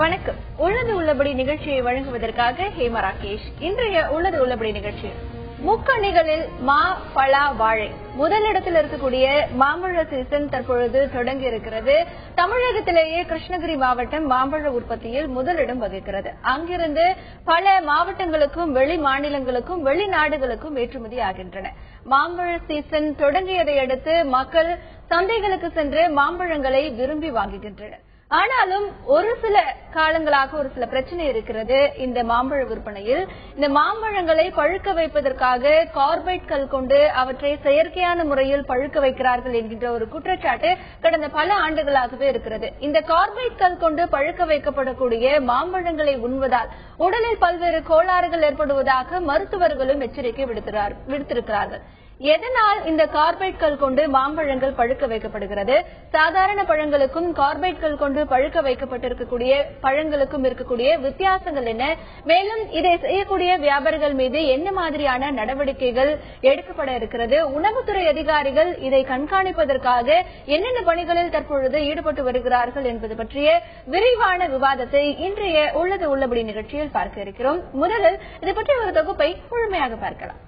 வணக்கம். உள்ளது உள்ளபடி நிகழ்ச்சியை வழங்குவதற்காக ஹேமா ராகேஷ். இன்றைய உள்ளது உள்ளபடி நிகழ்ச்சி முக்கணிகளில் மா, பலா, வாழை முதலிடத்தில் இருக்கக்கூடிய மாம்பழ சீசன் தற்பொழுது தொடங்கி இருக்கிறது. தமிழகத்திலேயே கிருஷ்ணகிரி மாவட்டம் மாம்பழ உற்பத்தியில் முதலிடம் வகிக்கிறது. அங்கிருந்து பல மாவட்டங்களுக்கும் வெளி மாநிலங்களுக்கும் வெளிநாடுகளுக்கும் ஏற்றுமதி ஆகின்றன. மாம்பழ சீசன் தொடங்கியதை அடுத்து மக்கள் சந்தைகளுக்கு சென்று மாம்பழங்களை விரும்பி வாங்குகின்றனர். ஆனாலும் ஒரு சில காலங்களாக ஒரு சில பிரச்சனை இருக்கிறது. இந்த மாம்பழ விற்பனையில் இந்த மாம்பழங்களை பழுக்க வைப்பதற்காக கார்பைட் கல் கொண்டு அவற்றை செயற்கையான முறையில் பழுக்க வைக்கிறார்கள் என்கின்ற ஒரு குற்றச்சாட்டு கடந்த பல ஆண்டுகளாகவே இருக்கிறது. இந்த கார்பைட் கல் கொண்டு பழுக்க வைக்கப்படக்கூடிய மாம்பழங்களை உண்பதால் உடலில் பல்வேறு கோளாறுகள் ஏற்படுவதாக மருத்துவர்களும் எச்சரிக்கை விடுத்திருக்கிறார்கள். எதனால் இந்த கார்பைட் கல் கொண்டு மாம்பழங்கள் பழுக்க வைக்கப்படுகிறது? சாதாரண பழங்களுக்கும் கார்பைட் கல் கொண்டு பழுக்க வைக்கப்பட்டிருக்கக்கூடிய பழங்களுக்கும் இருக்கக்கூடிய வித்தியாசங்கள் என்ன? மேலும் இதை செய்யக்கூடிய வியாபாரிகள் மீது என்ன மாதிரியான நடவடிக்கைகள் எடுக்கப்பட இருக்கிறது? உணவுத்துறை அதிகாரிகள் இதை கண்காணிப்பதற்காக என்னென்ன பணிகளில் தற்பொழுது ஈடுபட்டு வருகிறார்கள் என்பது பற்றிய விரிவான விவாதத்தை இன்றைய உள்ளது உள்ளபடி நிகழ்ச்சியில் பார்க்க இருக்கிறோம். முதலில் இது பற்றிய ஒரு தொகுப்பை முழுமையாக பார்க்கலாம்.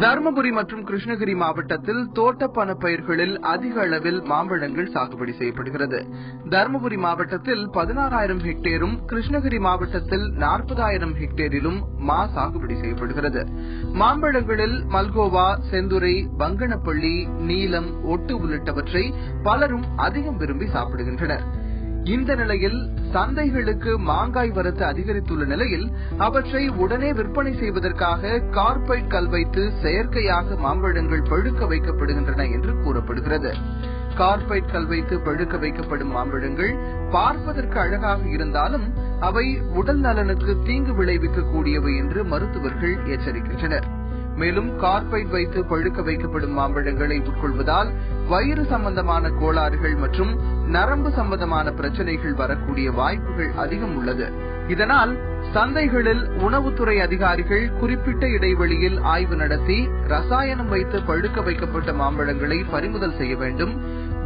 தருமபுரி மற்றும் கிருஷ்ணகிரி மாவட்டத்தில் தோட்டப்பன பயிர்களில் அதிக அளவில் மாம்பழங்கள் சாகுபடி செய்யப்படுகிறது. தருமபுரி மாவட்டத்தில் 16,000 ஹெக்டேரும், கிருஷ்ணகிரி மாவட்டத்தில் 40,000 ஹெக்டேரிலும் மா சாகுபடி செய்யப்படுகிறது. மாம்பழங்களில் மல்கோவா, செந்துரை, பங்கனப்பள்ளி, நீலம், ஒட்டு உள்ளிட்டவற்றை பலரும் அதிகம் விரும்பி சாப்பிடுகின்றனர். இந்த நிலையில் சந்தைகளுக்கு மாங்காய் வரத்து அதிகரித்துள்ள நிலையில் அவற்றை உடனே விற்பனை செய்வதற்காக கார்பைட் கல் வைத்து செயற்கையாக மாம்பழங்கள் பழுக்க வைக்கப்படுகின்றன என்று கூறப்படுகிறது. கார்பைட் கல் வைத்து பழுக்க வைக்கப்படும் மாம்பழங்கள் பார்ப்பதற்கு அழகாக இருந்தாலும் அவை உடல் நலனுக்கு தீங்கு விளைவிக்க கூடியவை என்று மருத்துவர்கள் எச்சரிக்கின்றனர். மேலும் கார்பைட் வைத்து பழுக்க வைக்கப்படும் மாம்பழங்களை உட்கொள்வதால் வயிறு சம்பந்தமான கோளாறுகள் மற்றும் நரம்பு சம்பந்தமான பிரச்சனைகள் வரக்கூடிய வாய்ப்புகள் அதிகம் உள்ளது. இதனால் சந்தைகளில் உணவுத்துறை அதிகாரிகள் குறிப்பிட்ட இடைவெளியில் ஆய்வு நடத்தி ரசாயனம் வைத்து பழுக்க வைக்கப்பட்ட மாம்பழங்களை பறிமுதல் செய்ய வேண்டும்.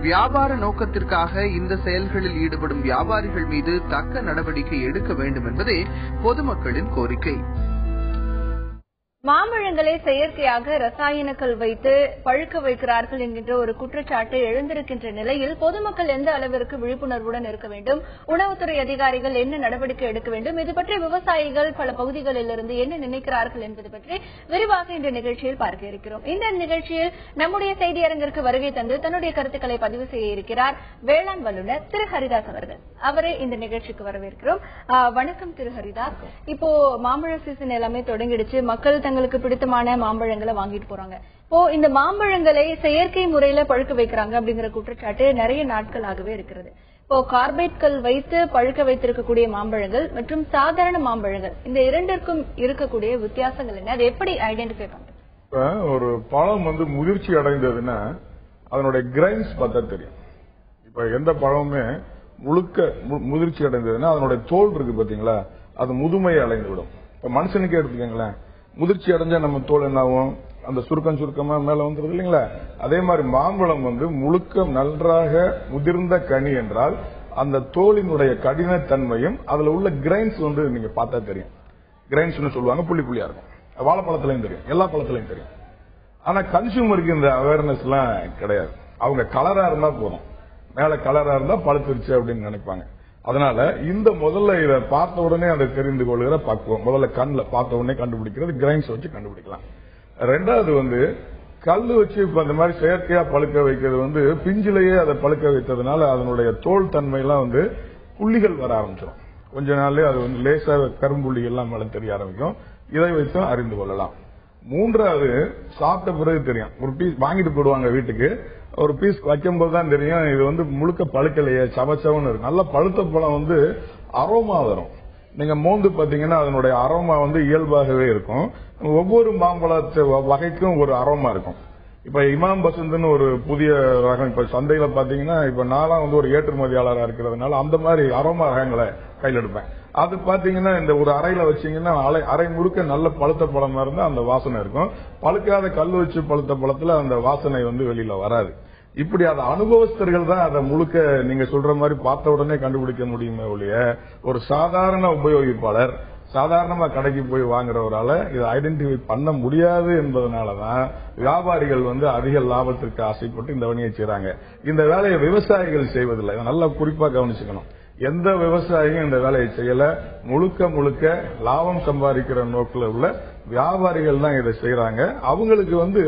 வியாபார நோக்கத்திற்காக இந்த செயல்களில் ஈடுபடும் வியாபாரிகள் மீது தக்க நடவடிக்கை எடுக்க வேண்டும் என்பதே பொதுமக்களின் கோரிக்கை. மாம்பழங்களை செயற்கையாக ரசாயன கல் வைத்து பழுக்க வைக்கிறார்கள் என்கின்ற ஒரு குற்றச்சாட்டு எழுந்திருக்கின்ற நிலையில் பொதுமக்கள் எந்த அளவிற்கு விழிப்புணர்வுடன் இருக்க வேண்டும்? உணவுத்துறை அதிகாரிகள் என்ன நடவடிக்கை எடுக்க வேண்டும்? இது பற்றி விவசாயிகள் பல பகுதிகளிலிருந்து என்ன நினைக்கிறார்கள் என்பது பற்றி விரிவாக இந்த நிகழ்ச்சியில் பார்க்க இருக்கிறோம். இந்த நிகழ்ச்சியில் நம்முடைய செய்தியரங்கிற்கு வருகை தந்து தன்னுடைய கருத்துக்களை பதிவு செய்ய இருக்கிறார் வேளாண் வல்லுநர் திரு ஹரிதாஸ் அவர்கள். அவரை இந்த நிகழ்ச்சிக்கு வரவேற்கிறோம். வணக்கம் திரு ஹரிதாஸ். இப்போ மாம்பழ சீசன் எல்லாமே தொடங்கிடுச்சு. மக்கள் தங்களுக்கு பிடித்தமான மாம்பழங்களை வாங்கிட்டு போறாங்க. இப்போ இந்த மாம்பழங்களை செயற்கை முறையில பழுக்க வைக்கிறாங்க அப்படிங்கிற குற்றச்சாட்டு நிறைய நாட்களாகவே இருக்கிறது. இப்போ கார்பைட் கல் வைத்து பழுக்க வைத்திருக்கக்கூடிய மாம்பழங்கள் மற்றும் சாதாரண மாம்பழங்கள் இந்த இரண்டிற்கும் இருக்கக்கூடிய வித்தியாசங்கள் என்ன? அதை எப்படி ஐடென்டிஃபை பண்றது? ஒரு பழம் முதிர்ச்சி அடைந்ததுன்னா அதனுடைய கிரைன்ஸ் பார்த்தா தெரியும். இப்ப எந்த பழமுமே முழுக்க முதிர்ச்சி அடைந்ததுன்னா அதனுடைய தோல் இருக்கு பாத்தீங்களா, அது முதுமையை அடைந்து விடும். இப்ப மனுஷனுக்கே எடுத்துக்கீங்களேன், முதிர்ச்சி அடைஞ்சா நம்ம தோல் என்ன ஆகும், அந்த சுருக்கமா மேல வந்துருது இல்லைங்களா. அதே மாதிரி மாம்பழம் முழுக்க நன்றாக முதிர்ந்த கனி என்றால் அந்த தோலினுடைய கடினத்தன்மையும் அதுல உள்ள கிரைன்ஸ் நீங்க பார்த்தா தெரியும். கிரைன்ஸ் சொல்லுவாங்க, புள்ளி புள்ளியா இருக்கும். வாழைப்பழத்திலையும் தெரியும், எல்லா பழத்திலையும் தெரியும். ஆனா கன்சியூமருக்கு இந்த அவேர்னஸ் எல்லாம் கிடையாது. அவங்க கலரா இருந்தா போதும், மேல கலரா இருந்தா பழுத்துருச்சு அப்படின்னு நினைப்பாங்க. அதனால இந்த முதல்ல இதை பார்த்த உடனே அதை தெரிந்து கொள்கிற பக்குவம், முதல்ல கண்ணில் பார்த்த உடனே கண்டுபிடிக்கிறது, கிரைன்ஸ் வச்சு கண்டுபிடிக்கலாம். ரெண்டாவது கல்லு வச்சு இப்ப அந்த மாதிரி செயற்கையா பழுக்க வைக்கிறது பிஞ்சிலேயே அதை பழுக்க வைத்ததுனால அதனுடைய தோல் தன்மை எல்லாம் புள்ளிகள் வர ஆரம்பிச்சிடும். கொஞ்ச நாள்லயே அது லேசா கரும்புள்ளிகள் எல்லாம் மேல தெரிய ஆரம்பிக்கும். இதை வைத்தும் அறிந்து கொள்ளலாம். மூன்றாவது சாப்பிட்ட பிறகு தெரியும். ஒரு பீஸ் வாங்கிட்டு போடுவாங்க வீட்டுக்கு, ஒரு பீஸ் வைக்கும் போதுதான் தெரியும் இது முழுக்க பழுக்கலையே, சவச்சவன்னு இருக்கு. நல்ல பழுத்த பழம் அரோமா வரும். நீங்க மோந்து பாத்தீங்கன்னா அதனுடைய அரோமா இயல்பாகவே இருக்கும். ஒவ்வொரு மாம்பழத்தை வகைக்கும் ஒரு அரோமா இருக்கும். இப்ப இமாம் பசந்த்னு ஒரு புதிய ரகம் இப்ப சந்தையில பாத்தீங்கன்னா இப்ப நான்லாம் வந்து ஒரு ஏற்றுமதியாளராக இருக்கிறதுனால அந்த மாதிரி அரோமா ரகங்களை கையில் எடுப்பேன். அது பாத்தீங்கன்னா இந்த ஒரு அறையில வச்சீங்கன்னா அறை முழுக்க நல்ல பழுத்த பழமா இருந்தா அந்த வாசனை இருக்கும். பழுக்காத கல் வச்சு பழுத்த பழத்துல அந்த வாசனை வந்து வெளியில வராது. இப்படி அந்த அனுபவஸ்தர்கள் தான் அதை முழுக்க நீங்க சொல்ற மாதிரி பார்த்த உடனே கண்டுபிடிக்க முடியுமே ஒழிய ஒரு சாதாரண உபயோகிப்பாளர் சாதாரணமா கடைக்கு போய் வாங்குறவரால இதை ஐடென்டிஃபை பண்ண முடியாது என்பதனாலதான் வியாபாரிகள் வந்து அதிக லாபத்திற்கு ஆசைப்பட்டு இந்த வணியை செய்றாங்க. இந்த வேலையை விவசாயிகள் செய்வதில்லை. நல்லா குறிப்பா கவனிச்சுக்கணும். எந்த விவசாயியும் இந்த வேலையை செய்யல. முழுக்க லாபம் சம்பாதிக்கிற நோக்கில் உள்ள வியாபாரிகள் தான் இதை செய்யறாங்க. அவங்களுக்கு வந்து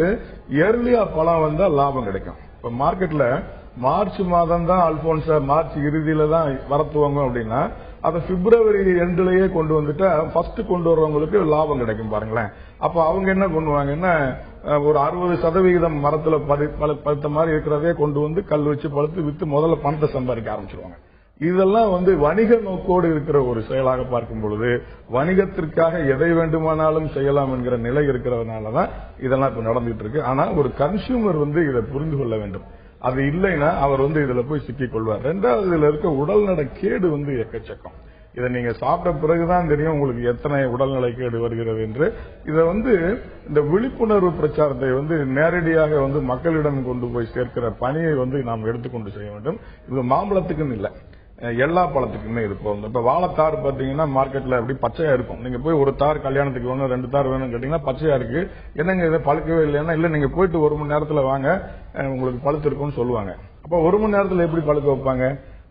ஏர்லியா பழம் வந்தா லாபம் கிடைக்கும். இப்ப மார்க்கெட்ல மார்ச் மாதம் தான் அல்போன்சா மார்ச் இறுதியில தான் வரத்துவாங்க அப்படின்னா அதை பிப்ரவரி எண்ட்லயே கொண்டு வந்துட்டா ஃபர்ஸ்ட் கொண்டு வர்றவங்களுக்கு லாபம் கிடைக்கும் பாருங்களேன். அப்ப அவங்க என்ன பண்ணுவாங்கன்னா ஒரு 60% மரத்துல பழுத்த மாதிரி இருக்கிறதே கொண்டு வந்து கல் வச்சு பழுத்து வித்து முதல்ல பணத்தை சம்பாதிக்க ஆரம்பிச்சிருவாங்க. இதெல்லாம் வந்து வணிக நோக்கோடு இருக்கிற ஒரு செயலாக பார்க்கும் பொழுது வணிகத்திற்காக எதை வேண்டுமானாலும் செய்யலாம் என்கிற நிலை இருக்கிறதுனாலதான் இதெல்லாம் இப்ப நடந்துட்டு இருக்கு. ஆனா ஒரு கன்சியூமர் வந்து இதை புரிந்து கொள்ள வேண்டும். அது இல்லைன்னா அவர் வந்து இதுல போய் சிக்கிக் கொள்வார். ரெண்டாவது இதுல இருக்க உடல்நல கேடு வந்து எக்கச்சக்கம். இதை நீங்க சாப்பிட்ட பிறகுதான் தெரியும் உங்களுக்கு எத்தனை உடல்நலை கேடு வருகிறது என்று. இதை வந்து இந்த விழிப்புணர்வு பிரச்சாரத்தை வந்து நேரடியாக வந்து மக்களிடம் கொண்டு போய் சேர்க்கிற பணியை வந்து நாம் எடுத்துக்கொண்டு செய்ய வேண்டும். இது மாம்பழத்துக்குன்னு இல்லை, எல்லா பழத்துக்குமே இருக்கும். இப்ப வாழைத்தார் பாத்தீங்கன்னா மார்க்கெட்ல அப்படி பச்சையா இருக்கும். நீங்க போய் ஒரு தார் கல்யாணத்துக்கு வேணும் 2 தார் வேணும் கேட்டீங்கன்னா பச்சையா இருக்கு. என்னங்க இதை பழுக்கவே இல்லைன்னா இல்ல நீங்க போயிட்டு 1 மணி நேரத்துல வாங்க உங்களுக்கு பழுத்து இருக்கும்னு சொல்லுவாங்க. அப்ப 1 மணி நேரத்துல எப்படி பழுக்க வைப்பாங்க?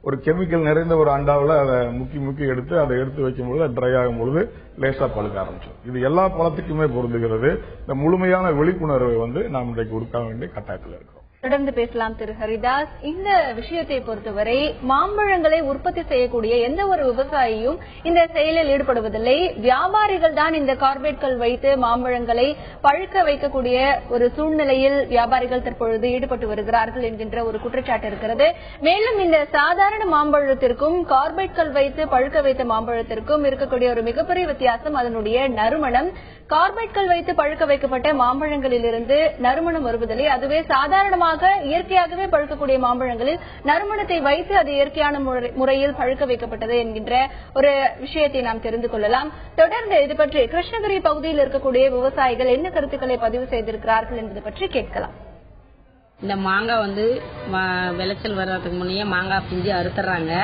ஒரு கெமிக்கல் நிறைந்த ஒரு அண்டாவில் அதை முக்கி எடுத்து அதை எடுத்து வைக்கும்போது ட்ரை ஆகும் பொழுது லேசா பழுக்க ஆரம்பிச்சோம். இது எல்லா பழத்துக்குமே பொருந்துகிறது. இந்த முழுமையான விழிப்புணர்வை வந்து நாம் இன்றைக்கு கொடுக்க வேண்டிய கட்டாயத்தில் இருக்கிறோம். தொடர்ந்து பேசலாம் திரு ஹரிதாஸ். இந்த விஷயத்தை பொறுத்தவரை மாம்பழங்களை உற்பத்தி செய்யக்கூடிய எந்த ஒரு விவசாயியும் இந்த செயலில் ஈடுபடுவதில்லை. வியாபாரிகள் தான் இந்த கார்பேட்கள் வைத்து மாம்பழங்களை பழுக்க வைக்கக்கூடிய ஒரு சூழ்நிலையில் வியாபாரிகள் தற்பொழுது ஈடுபட்டு வருகிறார்கள் என்கின்ற ஒரு குற்றச்சாட்டு இருக்கிறது. மேலும் இந்த சாதாரண மாம்பழத்திற்கும் கார்பேட்கள் வைத்து பழுக்க வைத்த மாம்பழத்திற்கும் இருக்கக்கூடிய ஒரு மிகப்பெரிய வித்தியாசம் அதனுடைய நறுமணம். கார்பேட்கள் வைத்து பழுக்க வைக்கப்பட்ட மாம்பழங்களிலிருந்து நறுமணம் வருவதில்லை. அதுவே சாதாரணமாக இயற்கையாகவே பழுக்கக்கூடிய மாம்பழங்களில் நறுமணத்தை வைத்து அது இயற்கையான முறையில் பழுக்க வைக்கப்பட்டது என்கின்ற ஒரு விஷயத்தை நாம் தெரிந்து கொள்ளலாம். தொடர்ந்து இது பற்றி கிருஷ்ணகிரி பகுதியில் இருக்கக்கூடிய விவசாயிகள் என்ன கருத்துக்களை பதிவு செய்திருக்கிறார்கள் என்பது பற்றி கேட்கலாம். இந்த மாங்காய் வந்து விளைச்சல் வர்றதுக்கு முன்னே மாங்காய் பிஞ்சு அறுத்துறாங்க.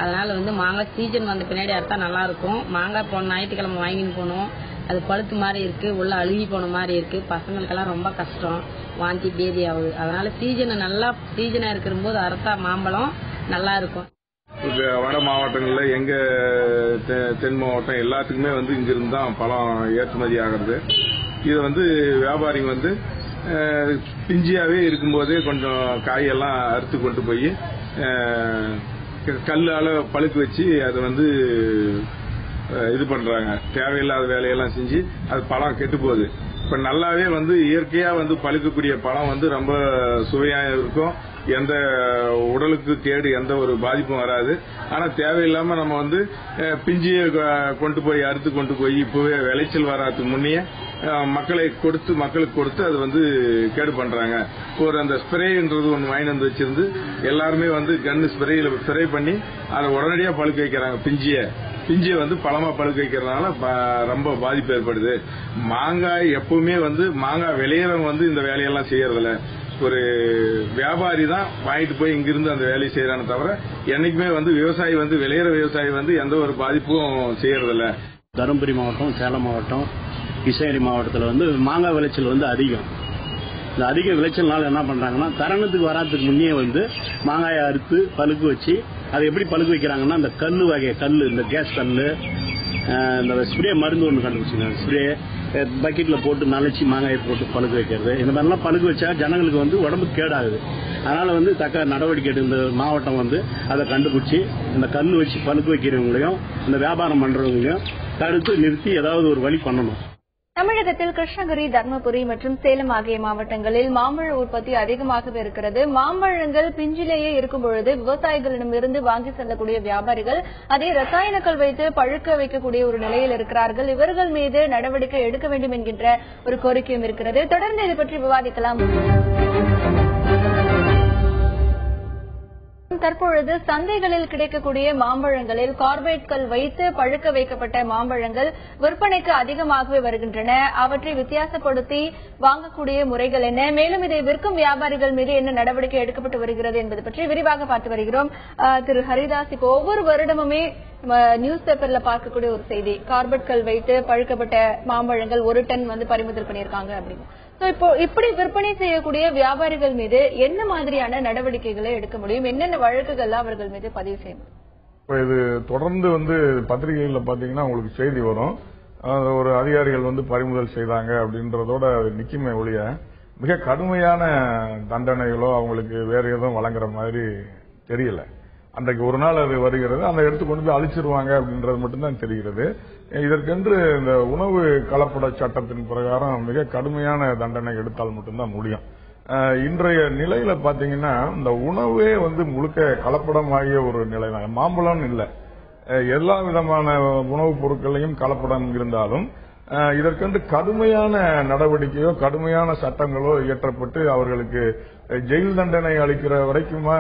அதனால வந்து மாங்காய் சீசன் வந்த பின்னாடி அறுத்தா நல்லா இருக்கும். மாங்காய் போன ஞாயிற்றுக்கிழமை வாங்கின்னு போனோம். அது பழுத்து மாதிரி இருக்கு, உள்ள அழுகி போன மாதிரி இருக்கு. பசங்களுக்கெல்லாம் ரொம்ப கஷ்டம், வாந்தி பேதி ஆகுது. அதனால சீசனா இருக்கிற போது அறுத்தா மாம்பழம் நல்லா இருக்கும். வட மாவட்டங்கள்ல எங்க தென் மாவட்டம் எல்லாத்துக்குமே வந்து இங்கிருந்து தான் பழம் ஏற்றுமதி ஆகிறது. இது வந்து வியாபாரிங்க வந்து பிஞ்சியாவே இருக்கும்போதே கொஞ்சம் காயெல்லாம் அறுத்து கொண்டு போய் கல்லால பழுக்க வச்சு அதை வந்து இது பண்றாங்க. தேவையில்லாத வேலையெல்லாம் செஞ்சு அது பழம் கெட்டு போகுது. இப்ப நல்லாவே வந்து இயற்கையா வந்து பழுக்கக்கூடிய பழம் வந்து ரொம்ப சுவையா இருக்கும். எந்த உடலுக்கு கேடு எந்த ஒரு பாதிப்பும் வராது. ஆனா தேவையில்லாம நம்ம வந்து பிஞ்சியை கொண்டு போய் அறுத்து கொண்டு போய் இப்பவே விளைச்சல் வராதுக்கு முன்னே மக்களுக்கு கொடுத்து அது வந்து கேடு பண்றாங்க. ஒரு அந்த ஸ்ப்ரேன்றது ஒன்று வாங்கி வந்து வச்சிருந்து எல்லாருமே வந்து கன்னு ஸ்ப்ரே பண்ணி அதை உடனடியா பழுக்க வைக்கிறாங்க. பிஞ்சியை வந்து பழமா பழுக்க வைக்கிறதுனால ரொம்ப பாதிப்பு ஏற்படுது. மாங்காய் எப்பவுமே வந்து மாங்காய் விளையிறவங்க வந்து இந்த வேலையெல்லாம் செய்யறதில்ல. ஒரு வியாபாரி தான் வாங்கிட்டு போய் இங்கிருந்து அந்த வேலையை செய்யறானே தவிர என்னைக்குமே வந்து விவசாயி வந்து விளையிற விவசாயி வந்து எந்த ஒரு பாதிப்பும் செய்யறதில்ல. தருமபுரி மாவட்டம், சேலம் மாவட்டம், கிருஷ்ணகிரி மாவட்டத்தில் வந்து மாங்காய் விளைச்சல் வந்து அதிகம். இந்த அதிக விளைச்சல்னால என்ன பண்றாங்கன்னா தருணத்துக்கு வராதுக்கு முன்னே வந்து மாங்காயை அறுத்து பழுக்க வச்சு அதை எப்படி பழுக்க வைக்கிறாங்கன்னா இந்த கல்லு வகை இந்த கேஸ் கல்லு, இந்த ஸ்ப்ரே மருந்து ஒன்று கண்டுபிடிச்சிங்க. ஸ்ப்ரே பக்கெட்ல போட்டு நனைச்சி மாங்காயை போட்டு பழுக்க வைக்கிறது. இந்த மாதிரிலாம் பழுக்க வச்சா ஜனங்களுக்கு வந்து உடம்பு கேடாகுது. அதனால வந்து தக்க நடவடிக்கை இந்த மாவட்டம் வந்து அதை கண்டுபிடிச்சி இந்த கல்லு வச்சு பழுக்க வைக்கிறவங்களையும் இந்த வியாபாரம் பண்றவங்களையும் தடுத்து நிறுத்தி ஏதாவது ஒரு வழி பண்ணணும். தமிழகத்தில் கிருஷ்ணகிரி, தர்மபுரி மற்றும் சேலம் ஆகிய மாவட்டங்களில் மாம்பழ உற்பத்தி அதிகமாகவே இருக்கிறது. மாம்பழங்கள் பிஞ்சிலேயே இருக்கும் பொழுது விவசாயிகளிடமிருந்து வாங்கி செல்லக்கூடிய வியாபாரிகள் அதை ரசாயனங்கள் வைத்து பழுக்க வைக்கக்கூடிய ஒரு நிலையில் இருக்கிறார்கள். இவர்கள் மீது நடவடிக்கை எடுக்க வேண்டும் என்கின்ற ஒரு கோரிக்கையும் இருக்கிறது. தொடர்ந்து இது பற்றி விவாதிக்கலாம். தற்பொழுது சந்தைகளில் கிடைக்கக்கூடிய மாம்பழங்களில் கார்பைட்கள் வைத்து பழுக்க வைக்கப்பட்ட மாம்பழங்கள் விற்பனைக்கு அதிகமாகவே வருகின்றன. அவற்றை வித்தியாசப்படுத்தி வாங்கக்கூடிய முறைகள் என்ன, மேலும் இதை விற்கும் வியாபாரிகள் மீது என்ன நடவடிக்கை எடுக்கப்பட்டு வருகிறது என்பது பற்றி விரிவாக பார்த்து வருகிறோம். திரு ஹரிதாஸ், இப்போ ஒவ்வொரு வருடமுமே நியூஸ் பேப்பர்ல பார்க்கக்கூடிய ஒரு செய்தி, கார்பைட்கள் வைத்து பழுக்கப்பட்ட மாம்பழங்கள் 1 டன் பறிமுதல் பண்ணியிருக்காங்க அப்படின்னு. இப்போ இப்படி விற்பனை செய்யக்கூடிய வியாபாரிகள் மீது என்ன மாதிரியான நடவடிக்கைகளை எடுக்க முடியும்? என்னென்ன வழக்குகள் அவர்கள் மீது பதிவு செய்யும்? இது தொடர்ந்து பத்திரிகைகள்ல பாத்தீங்கன்னா உங்களுக்கு செய்தி வரும், ஒரு அதிகாரிகள் பறிமுதல் செய்தாங்க அப்படின்றதோட நிக்குமே ஒழிய மிக கடுமையான தண்டனைகளோ அவங்களுக்கு வேற எதுவும் வழங்குற மாதிரி தெரியல. அன்றைக்கு ஒரு நாள் அது வருகிறது, அந்த இடத்து கொண்டு போய் அழிச்சிருவாங்க அப்படின்றது மட்டும்தான் தெரிகிறது. இதற்கென்று இந்த உணவு கலப்பட சட்டத்தின் பிரகாரம் மிக கடுமையான தண்டனை எடுத்தால் மட்டும்தான் முடியும். இன்றைய நிலையில பாத்தீங்கன்னா இந்த உணவே முழுக்க கலப்படம் ஆகிய ஒரு நிலை தான். மாம்பழம் இல்ல, எல்லா விதமான உணவுப் பொருட்களையும் கலப்படம் இருந்தாலும் இதற்கென்று கடுமையான நடவடிக்கையோ கடுமையான சட்டங்களோ இயற்றப்பட்டு அவர்களுக்கு ஜெயில் தண்டனை அளிக்கிற வரைக்குமா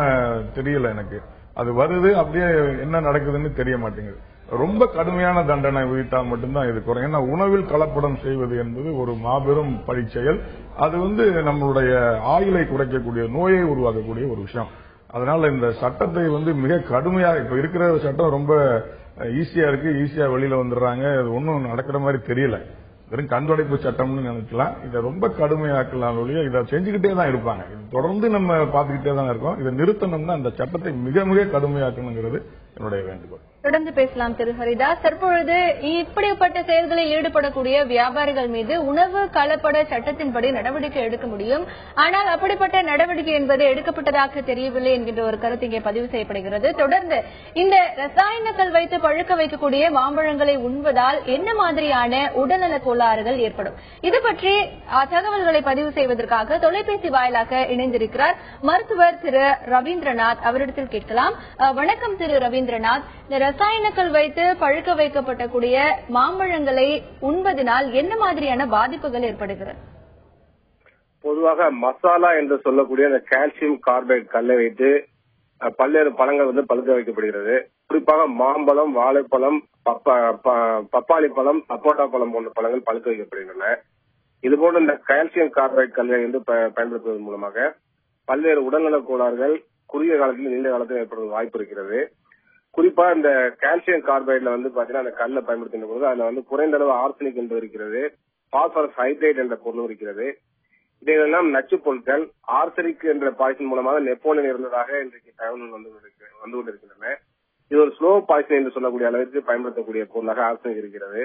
தெரியல எனக்கு. அது வருது, அப்படியே என்ன நடக்குதுன்னு தெரிய மாட்டேங்குது. ரொம்ப கடுமையான தண்டனை விதித்தால் மட்டும்தான் இது குறையும். ஏன்னா உணவில் கலப்படம் செய்வது என்பது ஒரு மாபெரும் பழிச்செயல். அது நம்மளுடைய ஆயுளை குறைக்கக்கூடிய, நோயை உருவாக்கக்கூடிய ஒரு விஷயம். அதனால இந்த சட்டத்தை மிக கடுமையா, இப்ப இருக்கிற சட்டம் ரொம்ப ஈஸியா இருக்கு, ஈஸியா வெளியில வந்துடுறாங்க, அது ஒன்னும் நடக்கிற மாதிரி தெரியல. வெறும் கண்துடைப்பு சட்டம்னு நினைக்கலாம். இதை ரொம்ப கடுமையாக்கலாம் ஒழிய இதை செஞ்சுக்கிட்டே தான் இருப்பாங்க. இது தொடர்ந்து நம்ம பார்த்துக்கிட்டே தான் இருக்கோம். இதை நிறுத்தணும்னா அந்த சட்டத்தை மிக மிக கடுமையாக்கணுங்கிறது என்னுடைய வேண்டுகோள். தொடர்ந்து பேசலாம் திரு ஹரிதாஸ். தற்பொழுது இப்படிப்பட்ட செயல்களில் ஈடுபடக்கூடிய வியாபாரிகள் மீது உணவு கலப்பட சட்டத்தின்படி நடவடிக்கை எடுக்க முடியும். ஆனால் அப்படிப்பட்ட நடவடிக்கை என்பது எடுக்கப்பட்டதாக தெரியவில்லை என்கின்ற ஒரு கருத்து இங்கே பதிவு செய்யப்படுகிறது. தொடர்ந்து இந்த ரசாயனங்கள் வைத்து பழுக்க வைக்கக்கூடிய மாம்பழங்களை உண்பதால் என்ன மாதிரியான உடல்நல கோளாறுகள் ஏற்படும், இது பற்றி தகவல்களை பதிவு செய்வதற்காக தொலைபேசி வாயிலாக இணைந்திருக்கிறார் மருத்துவர் திரு ரவீந்திரநாத். அவரிடத்தில் கேட்கலாம். வணக்கம் திரு ரவீந்திரநாத். ரசாயனங்கள் வைத்து பழுக்க வைக்கப்படக்கூடிய மாம்பழங்களை உண்பதனால் என்ன மாதிரியான பாதிப்புகள் ஏற்படுகிறது? பொதுவாக மசாலா என்று சொல்லக்கூடிய அந்த கால்சியம் கார்பைட் கல்லை வைத்து பல்வேறு பழங்கள் பழுக்க வைக்கப்படுகிறது. குறிப்பாக மாம்பழம், வாழைப்பழம், பப்பாளி பழம், சப்போட்டா பழம் போன்ற பழங்கள் பழுக்க வைக்கப்படுகின்றன. இதுபோன்ற இந்த கால்சியம் கார்பைட் கல்லை பயன்படுத்துவதன் மூலமாக பல்வேறு உடல்நல கோளாறுகள் குறுகிய காலத்தில் நீண்ட காலத்தில் ஏற்படுவது வாய்ப்பு இருக்கிறது. குறிப்பா இந்த கால்சியம் கார்பைட்ல பாத்தீங்கன்னா அந்த கல்லை பயன்படுத்துகின்ற போது அதுல குறைந்த அளவு ஆர்சனிக் என்பது இருக்கிறது, பாஸ்பரஸ் ஹைட்ரேட் என்ற பொருள் இருக்கிறது. இதையெல்லாம் நச்சு பொருட்கள். ஆர்சனிக் என்ற பாய்ச்சல் மூலமாக நெப்போலியன் இருந்ததாக இன்றைக்கு தகவல்கள் வந்து கொண்டிருக்கின்றன. இது ஒரு ஸ்லோ பாய்ச்சல் என்று சொல்லக்கூடிய அளவிற்கு பயன்படுத்தக்கூடிய பொருளாக ஆர்சனிக் இருக்கிறது.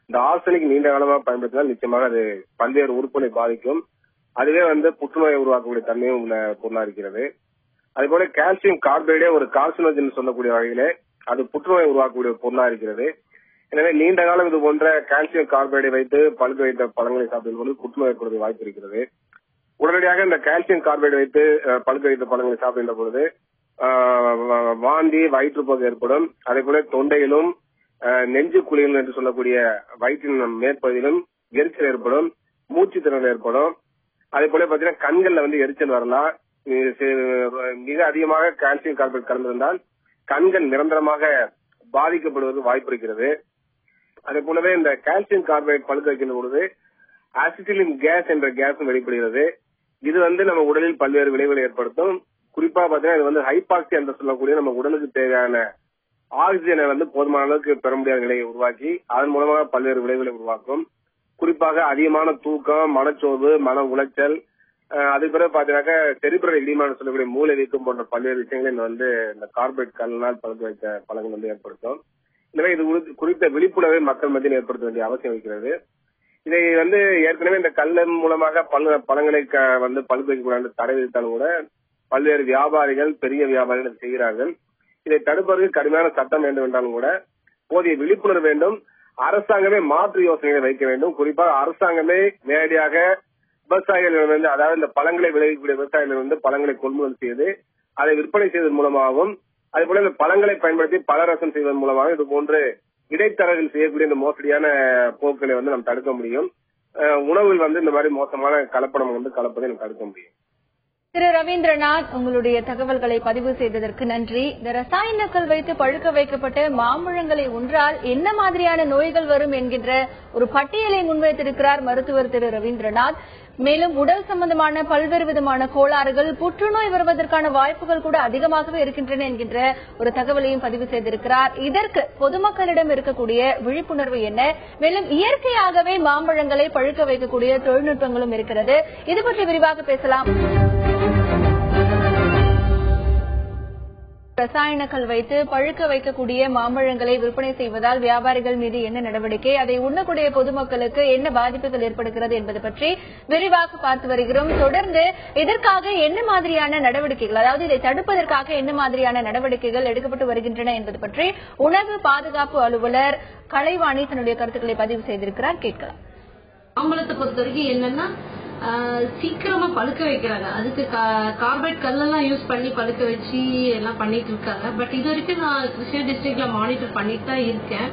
இந்த ஆர்சனிக் நீண்ட காலமாக பயன்படுத்தினால் நிச்சயமாக அது பல்வேறு உறுப்புகளை பாதிக்கும். அதுவே புற்றுநோயை உருவாக்கக்கூடிய தன்மையும் உள்ள பொருளா இருக்கிறது. அதுபோல கால்சியம் கார்பைடே ஒரு கார்சினோஜன் சொல்லக்கூடிய வகையிலே அது புற்றுநோயை உருவாக்கக்கூடிய பொருளா இருக்கிறது. எனவே நீண்ட காலம் இது போன்ற கால்சியம் கார்பைடை வைத்து பழுக்க வைத்த பழங்களை சாப்பிடும் போது புற்றுநோய் ஏற்படுவது வாய்ப்பு இருக்கிறது. உடனடியாக இந்த கால்சியம் கார்பைடை வைத்து பழுக்க வைத்த பழங்களை சாப்பிடுகின்ற பொழுது வாந்தி, வயிற்றுப்போக்கு ஏற்படும். அதே போல தொண்டையிலும் நெஞ்சு குழிகள் என்று சொல்லக்கூடிய வயிற்றின் மேற்பகுதியிலும் எரிச்சல் ஏற்படும், மூச்சு திணறல் ஏற்படும். அதே போல பாத்தீங்கன்னா கண்கள்ல எரிச்சல் வரலாம். மிக அதிகமாக கால்சியம் கார்பைட் கலந்திருந்தால் கண்கள் நிரந்தரமாக பாதிக்கப்படுவது வாய்ப்பு இருக்கிறது. அதே போலவே இந்த கால்சியம் கார்பைட் பழுக்க வைக்கின்ற பொழுது அசிட்டிலின் கேஸ் என்ற கேஸும் வெளிப்படுகிறது. இது நம்ம உடலில் பல்வேறு விளைவுகளை ஏற்படுத்தும். குறிப்பா பாத்தீங்கன்னா இது ஹைபாக்சி என்று சொல்லக்கூடிய நம்ம உடலுக்கு தேவையான ஆக்சிஜனை போதுமான அளவுக்கு பெற முடியாத நிலையை உருவாக்கி அதன் மூலமாக பல்வேறு விளைவுகளை உருவாக்கும். குறிப்பாக அதிகமான தூக்கம், மனச்சோர்வு, மன உளைச்சல், அது பிறகு பாத்தீங்கன்னா செரிப்ரல் எடிமான்னு சொல்லக்கூடிய மூளை வீக்கம் போன்ற பல்வேறு விஷயங்களை இந்த கார்பைட் கல்லினால் பழுக்க வைத்த பழங்கள் ஏற்படுத்தும். எனவே இது குறித்த விழிப்புணர்வை மக்கள் மத்தியில் ஏற்படுத்த வேண்டிய அவசியம் இருக்கிறது. இதை ஏற்கனவே இந்த கல்லின் மூலமாக பழங்களை பழுக்க வைக்கக்கூடாது தடை விதித்தாலும் கூட பல்வேறு வியாபாரிகள், பெரிய வியாபாரிகள் செய்கிறார்கள். இதை தடுப்பதற்கு கடுமையான சட்டம் வேண்டும் என்றாலும் கூட போதிய விழிப்புணர்வு வேண்டும். அரசாங்கமே மாற்று யோசனைகளை வைக்க வேண்டும். குறிப்பாக அரசாங்கமே நேரடியாக விவசாயிகளிடமிருந்து, அதாவது இந்த பழங்களை விளைவிக்கக்கூடிய விவசாயிகளிடமிருந்து பழங்களை கொள்முதல் செய்து அதை விற்பனை செய்வதன் மூலமாகவும், அதே போல இந்த பழங்களை பயன்படுத்தி பலரசம் செய்வதன் மூலமாக இது போன்று இடைத்தரகர்கள் செய்யக்கூடிய இந்த மோசடியான போக்குகளை நாம் தடுக்க முடியும். உணவில் இந்த மாதிரி மோசமான கலப்படம் கலப்பதை நம்ம தடுக்க முடியும். திரு ரவீந்திரநாத், உங்களுடைய தகவல்களை பதிவு செய்ததற்கு நன்றி. இந்த ரசாயனங்கள் வைத்து பழுக்க வைக்கப்பட்ட மாம்பழங்களை உன்றால் என்ன மாதிரியான நோய்கள் வரும் என்கின்ற ஒரு பட்டியலை முன்வைத்திருக்கிறார் மருத்துவர் திரு ரவீந்திரநாத். மேலும் உடல் சம்பந்தமான பல்வேறு விதமான கோளாறுகள், புற்றுநோய் வருவதற்கான வாய்ப்புகள் கூட அதிகமாகவே இருக்கின்றன என்கின்ற ஒரு தகவலையும் பதிவு செய்திருக்கிறார். இதற்கு பொதுமக்களிடம் இருக்கக்கூடிய விழிப்புணர்வு என்ன, மேலும் இயற்கையாகவே மாம்பழங்களை பழுக்க வைக்கக்கூடிய தொழில்நுட்பங்களும் இருக்கிறது. இது பற்றி விரிவாக பேசலாம். ரசாயனங்கள் வைத்து பழுக்க வைக்கக்கூடிய மாம்பழங்களை விற்பனை செய்வதால் வியாபாரிகள் மீது என்ன நடவடிக்கை, அதை உண்ணக்கூடிய பொதுமக்களுக்கு என்ன பாதிப்புகள் ஏற்படுகிறது என்பது பற்றி விரிவாக பார்த்து வருகிறோம். தொடர்ந்து இதற்காக என்ன மாதிரியான நடவடிக்கைகள், அதாவது இதை தடுப்பதற்காக என்ன மாதிரியான நடவடிக்கைகள் எடுக்கப்பட்டு வருகின்றன என்பது பற்றி உணவு பாதுகாப்பு அலுவலர் கலைவாணி தன்னுடைய கருத்துக்களை பதிவு செய்திருக்கிறார். கேட்கலாம். மாம்பழத்தை பொறுத்த வரைக்கும் என்னன்னா சீக்கிரமா பழுக்க வைக்கிறாங்க. அதுக்கு கார்பைட் கல்லெல்லாம் யூஸ் பண்ணி பழுக்க வச்சு எல்லாம் பண்ணிட்டு இருக்காங்க. பட் இது வரைக்கும் நான் கிருஷ்ணகிரி டிஸ்ட்ரிக்ட்ல மானிட்டர் பண்ணிட்டு தான் இருக்கேன்.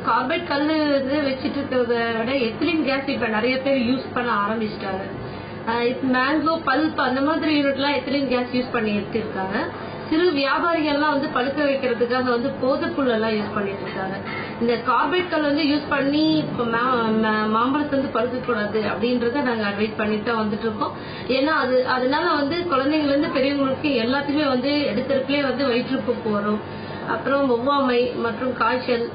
கார்பைட் கல்லு வச்சிட்டு இருக்கிறத விட எத்திலின் கேஸ் இப்ப நிறைய பேர் யூஸ் பண்ண ஆரம்பிச்சிட்டாங்க. மேங்கோ பல்ப் அந்த மாதிரி யூனிட்லாம் எத்திலின் கேஸ் யூஸ் பண்ணி எடுத்திருக்காங்க. சிறு வியாபாரிகள்லாம் பழுக்க வைக்கிறதுக்காக போதைப்புல் எல்லாம் யூஸ் பண்ணிட்டு இருக்காங்க. இந்த கார்பைட் கல் யூஸ் பண்ணி மாம்பழத்தை பழுக்க கூடாது அப்படின்றத நாங்க அட்வைஸ் பண்ணிட்டு தான் வந்துட்டு இருக்கோம். ஏன்னா அதனால குழந்தைங்கள்ல இருந்து பெரியவங்களுக்கு எல்லாத்துக்குமே எடுக்கிறதுக்குள்ளே வயிற்றுப்போக்கு வரும். அப்புறம் ஒவ்வாமை மற்றும் காய்ச்சல்,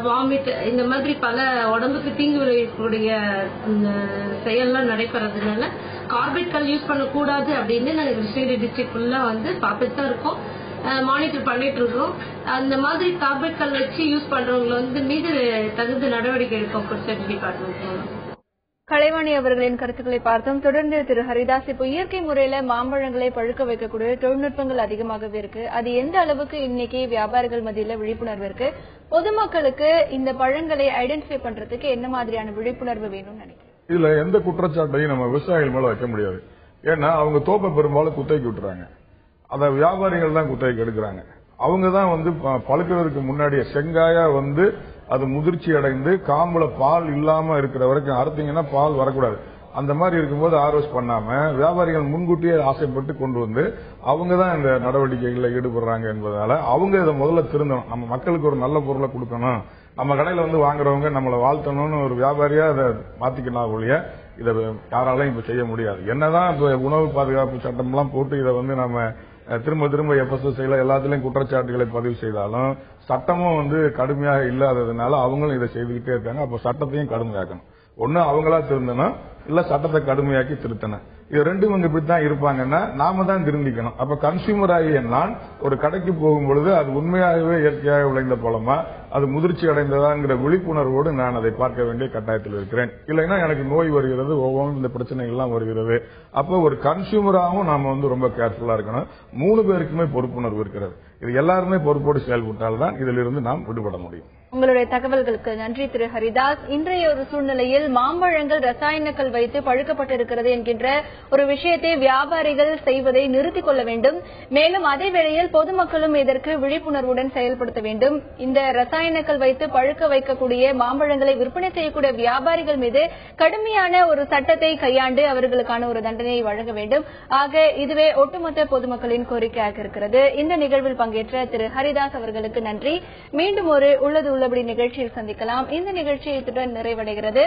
வாமிட், இந்த மாதிரி பல உடம்புக்கு தீங்கு விளைவிக்கக்கூடிய செயல்லாம் நடைபெறதுனால கார்பைட் கல் யூஸ் பண்ணக்கூடாது அப்படின்னு நாங்க கிருஷ்ணகிரி டிஸ்ட்ரிக்ட் ஃபுல்லா பார்த்துட்டு தான் இருக்கோம், மானிட்டர் பண்ணிட்டு இருக்கோம். அந்த மாதிரி கார்பைட் கல் வச்சு யூஸ் பண்றவங்களை மீது தகுந்த நடவடிக்கை எடுப்போம் ஃபுட் டிபார்ட்மெண்ட். கலைவாணி அவர்களின் கருத்துக்களை பார்த்தோம். தொடர்ந்து திரு ஹரிதாஸ், இப்போ இயற்கை முறையில மாம்பழங்களை பழுக்க வைக்கக்கூடிய தொழில்நுட்பங்கள் அதிகமாகவே இருக்கு. அது எந்த அளவுக்கு இன்னைக்கு வியாபாரிகள் மத்தியில விழிப்புணர்வு இருக்கு, பொதுமக்களுக்கு இந்த பழங்களை ஐடென்டிஃபை பண்றதுக்கு என்ன மாதிரியான விழிப்புணர்வு வேணும்னு நினைக்கிறேன்? இதுல எந்த குற்றச்சாட்டையும் நம்ம விவசாயிகள் மேல வைக்க முடியாது. ஏன்னா அவங்க தோப்பை பெரும்பாலும் குத்தகைக்கு விட்டுறாங்க, அத வியாபாரிகள் தான் குத்தகைக்கு எடுக்கிறாங்க. அவங்க தான் பழுக்கிறதுக்கு முன்னாடியே செங்காயா அது முதிர்ச்சி அடைந்து காம்புல பால் இல்லாம இருக்கிற வரைக்கும் அறுத்தீங்கன்னா பால் வரக்கூடாது. அந்த மாதிரி இருக்கும்போது ஆர்வஸ் பண்ணாம வியாபாரிகள் முன்கூட்டியே ஆசைப்பட்டு கொண்டு அவங்க தான் இந்த நடவடிக்கைகளில் ஈடுபடுறாங்க என்பதால அவங்க இதை முதல்ல திருந்தணும். நம்ம மக்களுக்கு ஒரு நல்ல பொருளை கொடுக்கணும், நம்ம கடையில வாங்குறவங்க நம்மளை வாழ்த்தணும்னு ஒரு வியாபாரியா அதை மாத்திக்கலாம் ஒழிய இதை யாராலையும் இப்ப செய்ய முடியாது. என்னதான் இப்ப உணவு பாதுகாப்பு சட்டம் எல்லாம் போட்டு இதை நம்ம திரும்ப எஃப்எஸ்எஸ்ஐல எல்லாத்திலையும் குற்றச்சாட்டுகளை பதிவு செய்தாலும் சட்டமும் கடுமையாக இல்லாததுனால அவங்களும் இதை செய்துகிட்டே இருக்காங்க. அப்ப சட்டத்தையும் கடுமையாக்கணும். ஒண்ணு அவங்களா திருந்தணும், இல்ல சட்டத்தை கடுமையாக்கி திருத்தணும். இது ரெண்டும் இப்படித்தான் இருப்பாங்கன்னா நாம தான் திருந்திக்கணும். அப்ப கன்சியூமர் ஆகிய நான் ஒரு கடைக்கு போகும்பொழுது அது உண்மையாகவே இயற்கையாக விளைந்த பழமா, அது முதிர்ச்சி அடைந்ததாங்கிற விழிப்புணர்வோடு நான் அதை பார்க்க வேண்டிய கட்டாயத்தில் இருக்கிறேன். இல்லைன்னா எனக்கு நோய் வருகிறது, ஒவ்வொன்றும் இந்த பிரச்சனைகள் எல்லாம் வருகிறது. அப்போ ஒரு கன்சியூமராகவும் நாம ரொம்ப கேர்ஃபுல்லா இருக்கணும். 3 பேருக்குமே பொறுப்புணர்வு இருக்கிறது. இது எல்லாருமே பொறுப்போடு செயல்பட்டால்தான் இதிலிருந்து நாம் விடுபட முடியும். உங்களுடைய தகவல்களுக்கு நன்றி திரு ஹரிதாஸ். இன்றைய ஒரு சூழ்நிலையில் மாம்பழங்கள் ரசாயனங்கள் வைத்து பழுக்கப்பட்டிருக்கிறது என்கின்ற ஒரு விஷயத்தை வியாபாரிகள் செய்வதை நிறுத்திக் கொள்ள வேண்டும். மேலும் அதே வேளையில் பொதுமக்களும் இதற்கு விழிப்புணர்வுடன் செயல்படுத்த வேண்டும். இந்த ரசாயனங்கள் வைத்து பழுக்க வைக்கக்கூடிய மாம்பழங்களை விற்பனை செய்யக்கூடிய வியாபாரிகள் மீது கடுமையான ஒரு சட்டத்தை கையாண்டு அவர்களுக்கான ஒரு தண்டனையை வழங்க வேண்டும். ஆக இதுவே ஒட்டுமொத்த பொதுமக்களின் கோரிக்கையாக இருக்கிறது. இந்த நிகழ்வில் பங்கேற்ற திரு ஹரிதாஸ் அவர்களுக்கு நன்றி. மீண்டும் ஒரு உள்ளது உள்ளபடி நிகழ்ச்சியில் சந்திக்கலாம். இந்த நிகழ்ச்சி இத்துடன் நிறைவடைகிறது.